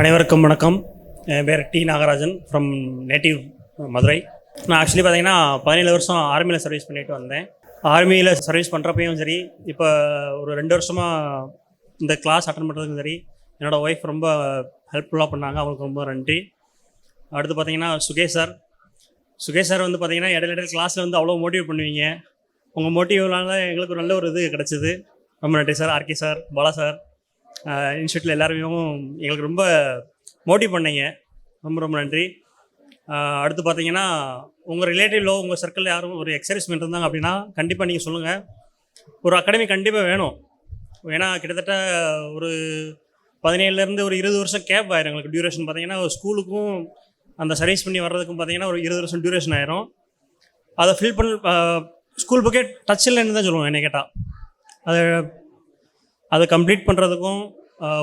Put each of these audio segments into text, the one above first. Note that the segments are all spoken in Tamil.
அனைவருக்கும் வணக்கம். என் பேர் D Nagarajan from native Madurai. நான் ஆக்சுவலி பார்த்தீங்கன்னா 17 வருஷம் ஆர்மியில் சர்வீஸ் பண்ணிட்டு வந்தேன். ஆர்மியில் சர்வீஸ் பண்ணுறப்பையும் சரி, இப்போ ஒரு 2 வருஷமாக இந்த கிளாஸ் அட்டன் பண்ணுறதுக்கும் சரி, என்னோடய ஒய்ஃப் ரொம்ப ஹெல்ப்ஃபுல்லாக பண்ணாங்க. அவங்களுக்கு ரொம்ப நன்றி. அடுத்து பார்த்தீங்கன்னா சுகேஷ் சார் வந்து பார்த்தீங்கன்னா இடையில கிளாஸில் வந்து அவ்வளோ மோட்டிவேட் பண்ணுவீங்க. உங்கள் மோட்டிவ்னால எங்களுக்கு ஒரு நல்ல ஒரு இது கிடச்சிது. ரொம்ப நன்றி sir. RK sir, Bala sir, இன்ஸ்டியூட்டில் எல்லாருமே எங்களுக்கு ரொம்ப மோட்டிவ் பண்ணீங்க. ரொம்ப ரொம்ப நன்றி. அடுத்து பார்த்தீங்கன்னா உங்கள் ரிலேட்டிவ்லோ உங்கள் சர்க்கிளில் யாரும் ஒரு எக்ஸர்சைஸ்மெண்ட் இருந்தாங்க அப்படின்னா கண்டிப்பாக நீங்கள் சொல்லுங்கள். ஒரு அகாடமி கண்டிப்பாக வேணும். ஏன்னா கிட்டத்தட்ட ஒரு 17லேருந்து ஒரு 20 வருஷம் கேப் ஆயிரும் எங்களுக்கு. டியூரேஷன் பார்த்தீங்கன்னா ஸ்கூலுக்கும் அந்த சர்வீஸ் பண்ணி வர்றதுக்கும் பார்த்தீங்கன்னா ஒரு 20 வருஷம் டியூரேஷன் ஆயிரும். அதை ஃபில் பண்ண ஸ்கூல் புக்கே டச் இல்லைன்னு தான் சொல்லுவோம் என்னை கேட்டால். அதை கம்ப்ளீட் பண்ணுறதுக்கும்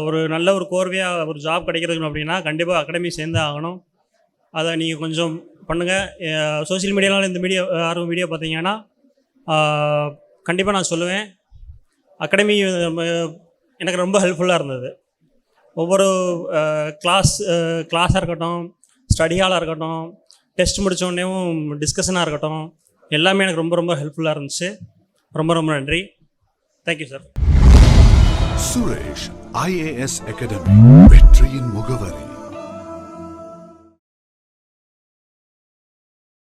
ஒரு நல்ல ஒரு கோர்வையாக ஒரு ஜாப் கிடைக்கிறதுக்கும் அப்படின்னா கண்டிப்பாக அகாடமி சேர்ந்து ஆகணும். அதை நீங்கள் கொஞ்சம் பண்ணுங்கள். சோஷியல் மீடியாவில் இந்த வீடியோ பார்த்தீங்கன்னா கண்டிப்பாக நான் சொல்லுவேன். அகாடமி எனக்கு ரொம்ப ஹெல்ப்ஃபுல்லாக இருந்தது. ஒவ்வொரு கிளாஸாக இருக்கட்டும், ஸ்டடி ஹாலாக இருக்கட்டும், டெஸ்ட் முடித்தோடனேவும் டிஸ்கஷனாக இருக்கட்டும், எல்லாமே எனக்கு ரொம்ப ரொம்ப ஹெல்ப்ஃபுல்லாக இருந்துச்சு. ரொம்ப ரொம்ப நன்றி. Thank you sir. Suresh IAS academy வெற்றியின் முகவரி.